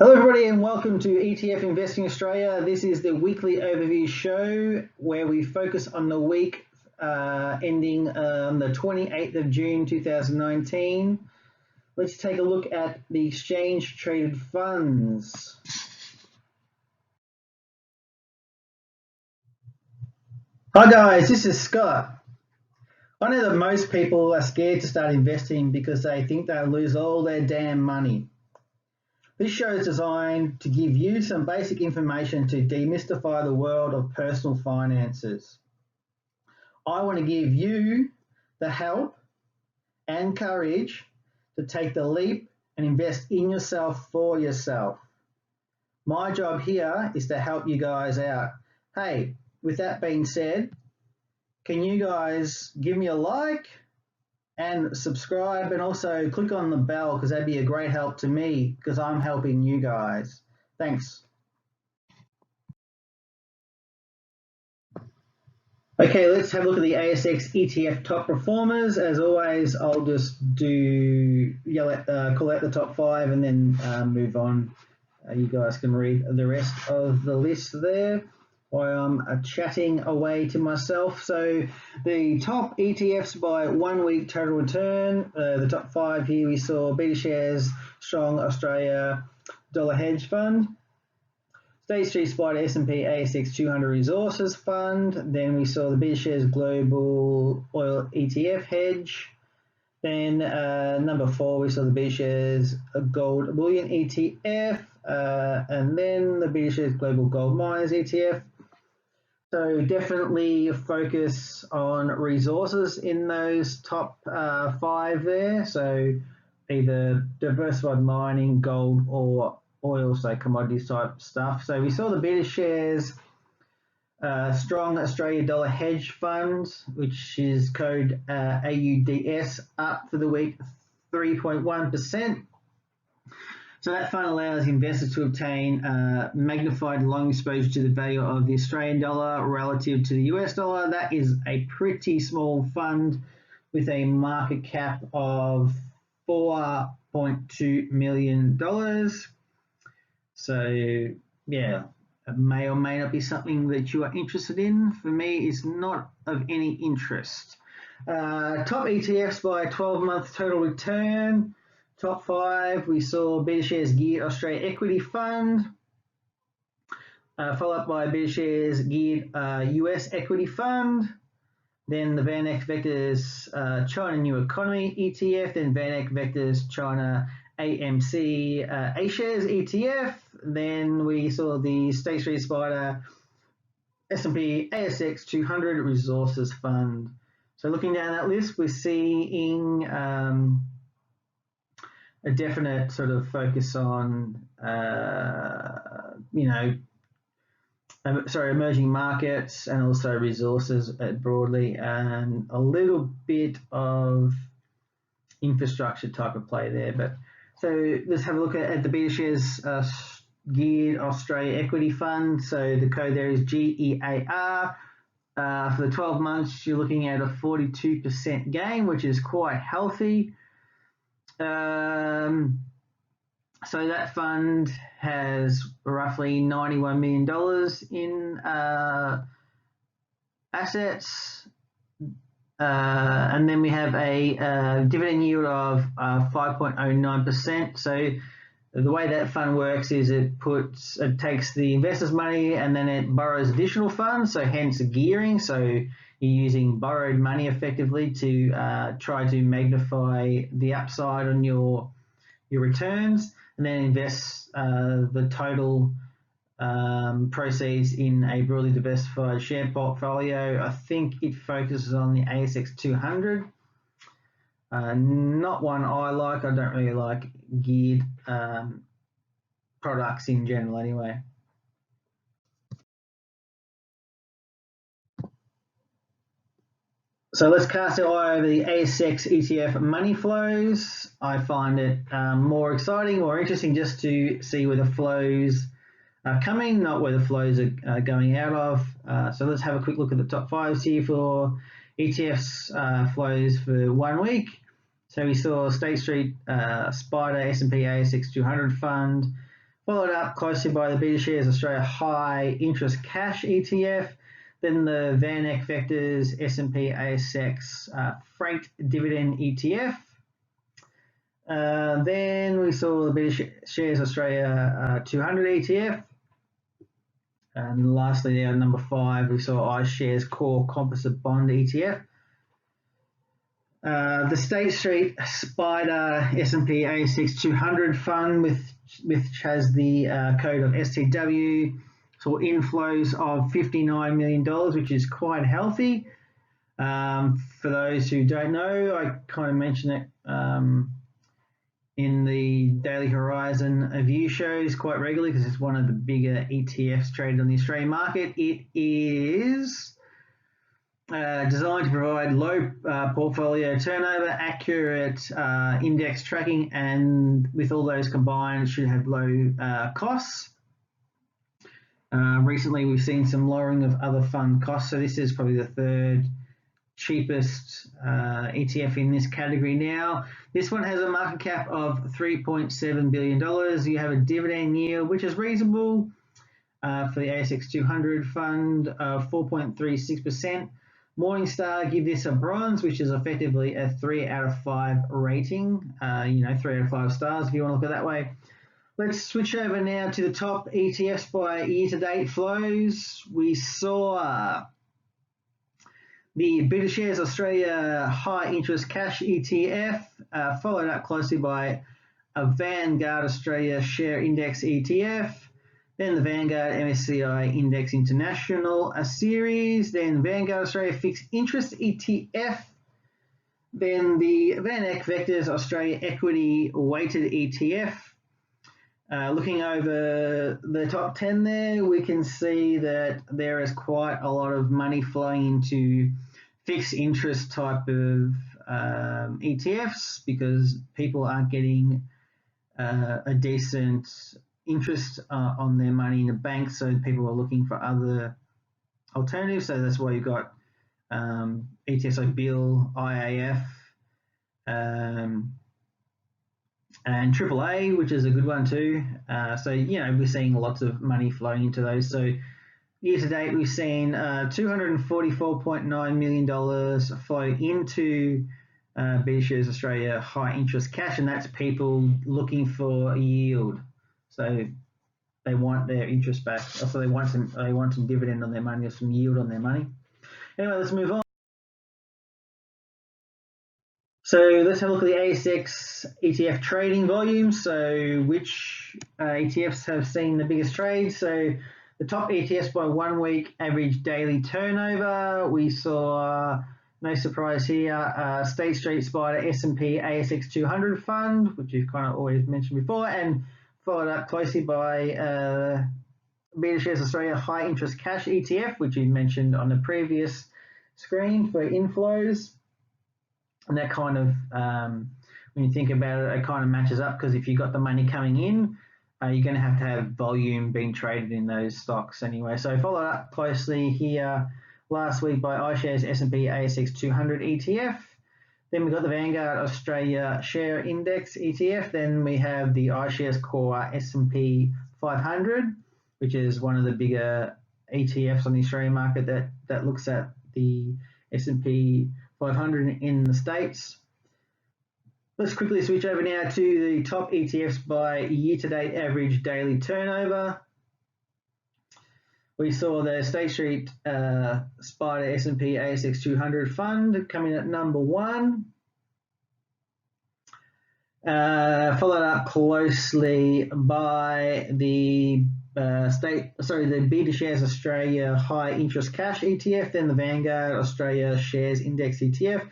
Hello everybody and welcome to ETF Investing Australia. This is the weekly overview show where we focus on the week ending the 28th of June 2019. Let's take a look at the exchange traded funds. Hi guys, this is Scott. I know that most people are scared to start investing because they think they'll lose all their damn money. This show is designed to give you some basic information to demystify the world of personal finances. I want to give you the help and courage to take the leap and invest in yourself for yourself. My job here is to help you guys out. Hey, with that being said, can you guys give me a like and subscribe, and also click on the bell because that'd be a great help to me because I'm helping you guys. Thanks. Okay, let's have a look at the ASX ETF Top Performers. As always, I'll just call out the top 5 and then move on. You guys can read the rest of the list there while I'm chatting away to myself. So the top ETFs by 1 week total return, the top 5 here, we saw BetaShares Strong Australia Dollar Hedge Fund, State Street Spider S&P ASX 200 Resources Fund, then we saw the BetaShares Global Oil ETF Hedge, then number 4 we saw the BetaShares Gold Bullion ETF, and then the BetaShares Global Gold Miners ETF. So definitely focus on resources in those top 5 there. So either diversified mining, gold, or oil, so commodities type stuff. So we saw the BetaShares Strong Australia Dollar Hedge Fund, which is code AUDS, up for the week 3.1%. So that fund allows investors to obtain magnified long exposure to the value of the Australian dollar relative to the US dollar. That is a pretty small fund with a market cap of $4.2 million. So yeah, it may or may not be something that you are interested in. For me, it's not of any interest. Top ETFs by 12-month total return. Top 5, we saw BetaShares Geared Australia Equity Fund, followed up by BetaShares Geared US Equity Fund, then the VanEck Vectors China New Economy ETF, then VanEck Vectors China AMC A-Shares ETF, then we saw the State Street Spider S&P ASX 200 Resources Fund. So looking down that list, we're seeing a definite sort of focus on, emerging markets and also resources broadly, and a little bit of infrastructure type of play there. But so let's have a look at the BetaShares Geared Australia Equity Fund. So the code there is GEAR. For the 12 months, you're looking at a 42% gain, which is quite healthy. So that fund has roughly $91 million in assets, and then we have a dividend yield of 5.09%. So the way that fund works is it takes the investor's money and then it borrows additional funds, so hence the gearing. So you're using borrowed money effectively to try to magnify the upside on your returns, and then invest the total proceeds in a broadly diversified share portfolio. I think it focuses on the ASX 200. Not one I like. I don't really like geared products in general anyway. So let's cast our eye over the ASX ETF money flows. I find it more exciting, more interesting just to see where the flows are coming, not where the flows are going out of. So let's have a quick look at the top 5s here for ETFs flows for 1 week. So we saw State Street Spider S&P ASX 200 Fund, followed up closely by the BetaShares Australia High Interest Cash ETF, then the VanEck Vectors S&P ASX Franked Dividend ETF. Then we saw the BetaShares Australia 200 ETF. And lastly, there, number 5, we saw iShares Core Composite Bond ETF. The State Street Spider S&P ASX 200 fund, which has the code of STW, saw inflows of $59 million, which is quite healthy. For those who don't know, I kind of mention it in the Daily Horizon view shows quite regularly because it's one of the bigger ETFs traded on the Australian market. It is designed to provide low portfolio turnover, accurate index tracking, and with all those combined, it should have low costs. Recently, we've seen some lowering of other fund costs, so this is probably the third cheapest ETF in this category now. This one has a market cap of $3.7 billion. You have a dividend yield, which is reasonable for the ASX 200 fund of 4.36%. Morningstar give this a bronze, which is effectively a 3 out of 5 rating, 3 out of 5 stars if you want to look at it that way. Let's switch over now to the top ETFs by year-to-date flows. We saw the BetaShares Australia High Interest Cash ETF, followed up closely by a Vanguard Australia Share Index ETF, then the Vanguard MSCI Index International series, then Vanguard Australia Fixed Interest ETF, then the VanEck Vectors Australia Equity Weighted ETF. Looking over the top 10 there, we can see that there is quite a lot of money flowing into fixed interest type of ETFs because people aren't getting a decent interest on their money in the bank, so people are looking for other alternatives. So that's why you've got ETFs like Bill, IAF, and AAA, which is a good one too. So, we're seeing lots of money flowing into those. So year to date, we've seen $244.9 million flow into BetaShares Australia High Interest Cash, and that's people looking for yield. So they want their interest back. Also, they want some dividend on their money or some yield on their money. Anyway, let's move on. So let's have a look at the ASX ETF Trading Volume. So which ETFs have seen the biggest trades? So the top ETFs by 1 week average daily turnover. We saw, no surprise here, State Street Spider S&P ASX 200 Fund, which you've kind of always mentioned before, and followed up closely by BetaShares Australia High Interest Cash ETF, which you mentioned on the previous screen for inflows. And that kind of, when you think about it, it kind of matches up because if you've got the money coming in, you're going to have volume being traded in those stocks anyway. So followed up closely here last week by iShares S&P ASX 200 ETF. Then we've got the Vanguard Australia Share Index ETF. Then we have the iShares Core S&P 500, which is one of the bigger ETFs on the Australian market that looks at the S&P 500 in the States. Let's quickly switch over now to the top ETFs by year-to-date average daily turnover. We saw the State Street Spider S&P ASX 200 Fund coming at number 1. Followed up closely by the BetaShares Australia High Interest Cash ETF, then the Vanguard Australia Shares Index ETF.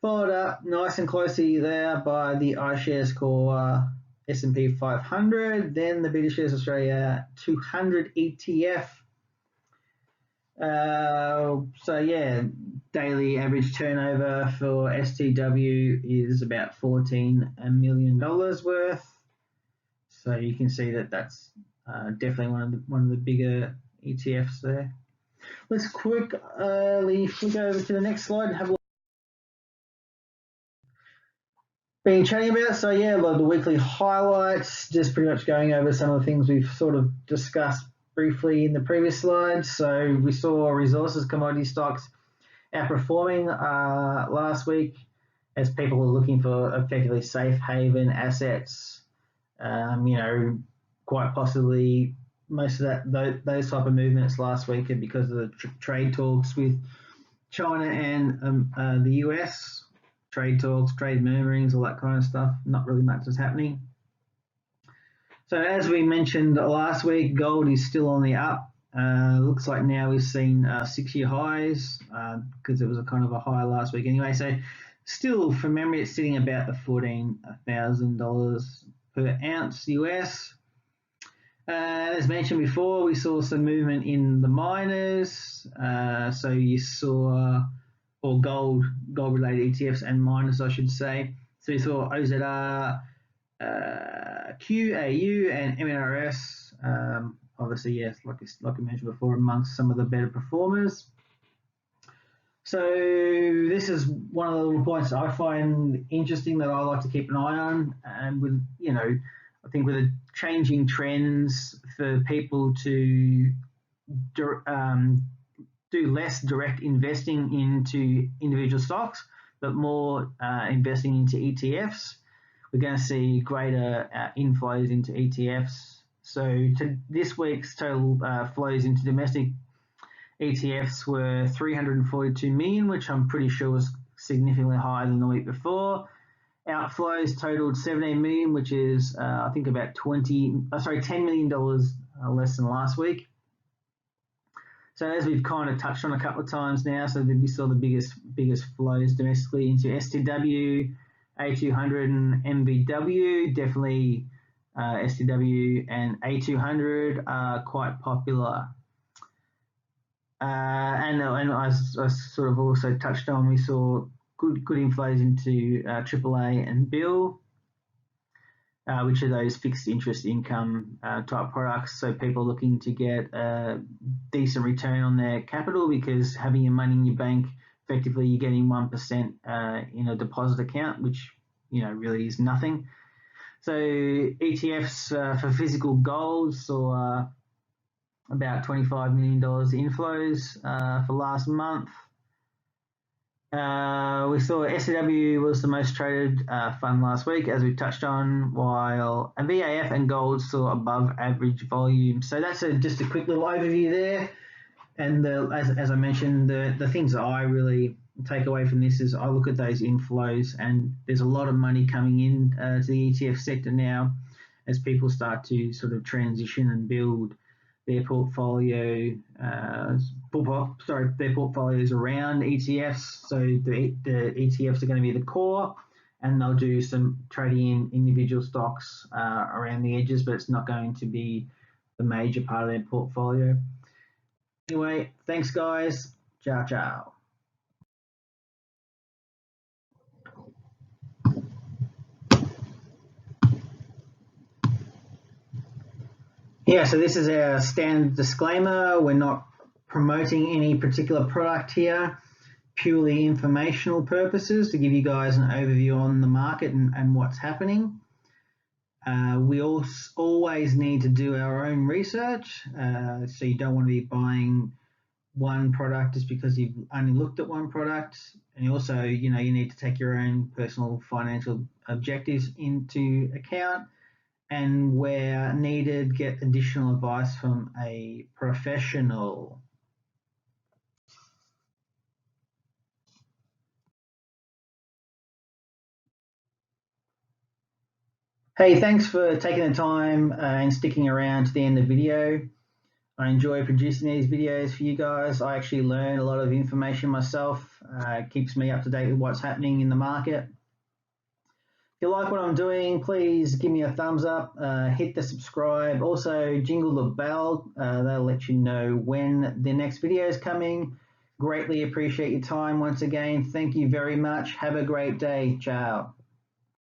Followed up nice and closely there by the iShares Core S&P 500, then the BetaShares Australia 200 ETF. Daily average turnover for STW is about $14 million worth. So you can see that that's definitely one of the bigger ETFs there. Let's quickly flick over to the next slide and have a look. been chatting about. So yeah, the weekly highlights, just pretty much going over some of the things we've sort of discussed briefly in the previous slides. So we saw resources, commodity stocks outperforming last week as people were looking for effectively safe haven assets. Quite possibly most of those type of movements last week are because of the trade talks with China and the US. Trade talks, trade murmurings, all that kind of stuff. Not really much is happening. So as we mentioned last week, gold is still on the up. Looks like now we've seen 6-year highs because it was a kind of a high last week anyway. So still, from memory, it's sitting about the $14,000 per ounce US. As mentioned before, we saw some movement in the miners. So you saw, or gold-related ETFs and miners, I should say. So you saw OZR, QAU, and MNRS. Obviously, yes, like I mentioned before, amongst some of the better performers. So this is one of the little points I find interesting that I like to keep an eye on. And with, I think with the changing trends for people to do less direct investing into individual stocks, but more investing into ETFs, we're going to see greater inflows into ETFs. So this week's total flows into domestic ETFs were 342 million, which I'm pretty sure was significantly higher than the week before. Outflows totaled 17 million, which is I think about $10 million less than last week. So as we've kind of touched on a couple of times now, so we saw the biggest flows domestically into STW, A200 and MVW. Definitely STW and A200 are quite popular. And I sort of also touched on, we saw good inflows into AAA and Bill, which are those fixed interest income type products. So people looking to get a decent return on their capital, because having your money in your bank, effectively you're getting 1% in a deposit account, which really is nothing. So ETFs for physical gold saw about $25 million inflows for last month. We saw SCW was the most traded fund last week, as we touched on, while VAF and gold saw above average volume. So that's just a quick little overview there. And as I mentioned, the things that I really take away from this is I look at those inflows, and there's a lot of money coming in to the ETF sector now as people start to sort of transition and build their portfolio, their portfolios around ETFs. So the ETFs are going to be the core, and they'll do some trading in individual stocks around the edges, but it's not going to be the major part of their portfolio. Anyway, thanks guys. Ciao, ciao. Yeah, so this is our standard disclaimer. We're not promoting any particular product here, purely informational purposes to give you guys an overview on the market and what's happening. We always need to do our own research, so you don't want to be buying one product just because you've only looked at one product. And also, you need to take your own personal financial objectives into account, and where needed, get additional advice from a professional. Hey, thanks for taking the time and sticking around to the end of the video. I enjoy producing these videos for you guys. I actually learn a lot of information myself. It keeps me up to date with what's happening in the market. If you like what I'm doing, please give me a thumbs up, hit the subscribe, also jingle the bell. That'll let you know when the next video is coming. Greatly appreciate your time once again. Thank you very much. Have a great day. Ciao.